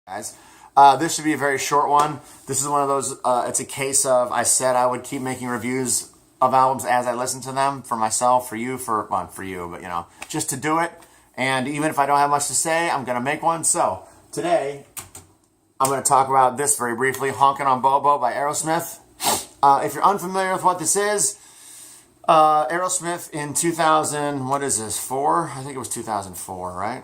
Guys, this should be a very short one. This is one of those, it's a case of, I said I would keep making reviews of albums as I listen to them, for myself, for you, well, for you, but you know, just to do it. And even if I don't have much to say, I'm going to make one. So today, I'm going to talk about this very briefly, Honkin On Bobo by Aerosmith. If you're unfamiliar with what this is, Aerosmith in 2000, what is this, 4? I think it was 2004, right?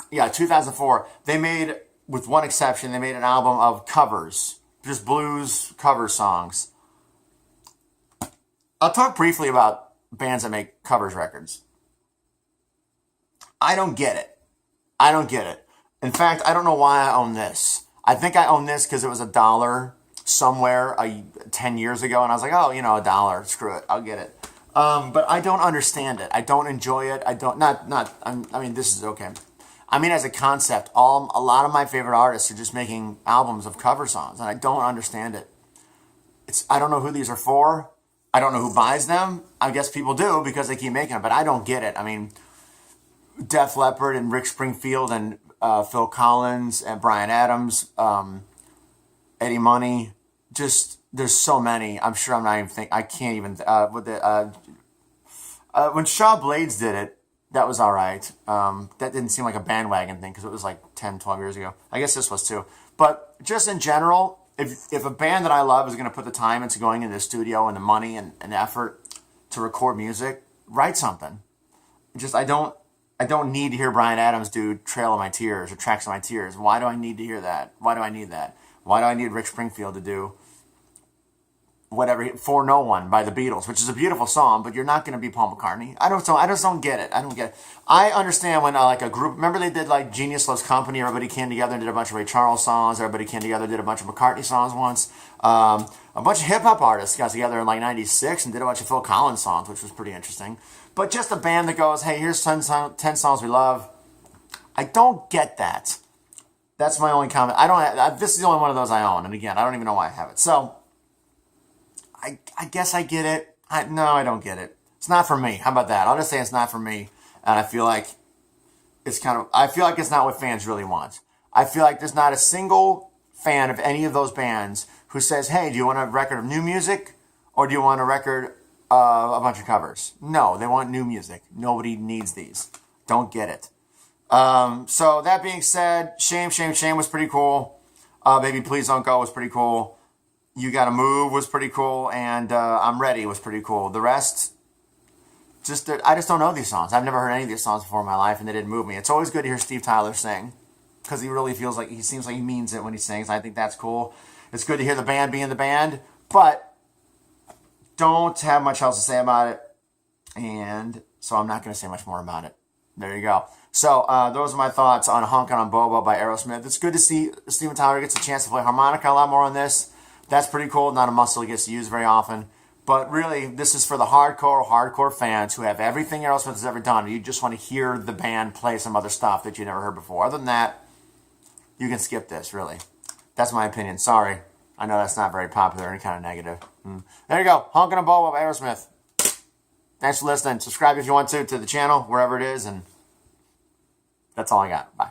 Yeah, 2004. They made, with one exception, they made an album of covers, just blues cover songs. I'll talk briefly about bands that make covers records. I don't get it. I don't get it. In fact, I don't know why I own this. I think I own this because it was $1 somewhere 10 years ago, and I was like, oh, you know, $1, screw it, I'll get it. But I don't understand it. I don't enjoy it. I don't, I mean, this is okay. I mean, as a concept, a lot of my favorite artists are just making albums of cover songs, and I don't understand it. I don't know who these are for. I don't know who buys them. I guess people do because they keep making them, but I don't get it. I mean, Def Leppard and Rick Springfield and Phil Collins and Bryan Adams, Eddie Money, just, there's so many. I'm sure I'm not even I can't even, when Shaw Blades did it, that was all right. That didn't seem like a bandwagon thing because it was like 10, 12 years ago. I guess this was too. But just in general, if a band that I love is going to put the time into going into the studio and the money and effort to record music, write something. Just, I don't need to hear Bryan Adams do Trail of My Tears or Tracks of My Tears. Why do I need to hear that? Why do I need that? Why do I need Rick Springfield to do whatever, For No One by the Beatles, which is a beautiful song, but you're not going to be Paul McCartney. I just don't get it. I don't get it. I understand when like a group, remember they did like Genius Loves Company, everybody came together and did a bunch of Ray Charles songs, everybody came together and did a bunch of McCartney songs once. A bunch of hip-hop artists got together in like 96 and did a bunch of Phil Collins songs, which was pretty interesting. But just a band that goes, hey, here's 10 songs we love. I don't get that. That's my only comment. This is the only one of those I own. And again, I don't even know why I have it. So, I guess I get it. No, I don't get it. It's not for me. How about that? I'll just say it's not for me. And I feel like it's not what fans really want. I feel like there's not a single fan of any of those bands who says, hey, do you want a record of new music? Or do you want a record of a bunch of covers? No, they want new music. Nobody needs these. Don't get it. So that being said, Shame was pretty cool. Baby Please Don't Go was pretty cool. You Gotta Move was pretty cool, and I'm Ready was pretty cool. The rest, I just don't know these songs. I've never heard any of these songs before in my life, and they didn't move me. It's always good to hear Steve Tyler sing, because he really feels like, he seems like he means it when he sings. I think that's cool. It's good to hear the band be in the band, but don't have much else to say about it, and so I'm not going to say much more about it. There you go. So those are my thoughts on Honkin On Bobo by Aerosmith. It's good to see Steven Tyler gets a chance to play harmonica a lot more on this. That's pretty cool. Not a muscle he gets to use very often. But really, this is for the hardcore fans who have everything Aerosmith has ever done. You just want to hear the band play some other stuff that you never heard before. Other than that, you can skip this, really. That's my opinion. Sorry. I know that's not very popular or any kind of negative. There you go. Honkin On Bobo by Aerosmith. Thanks for listening. Subscribe if you want to the channel, wherever it is. And that's all I got. Bye.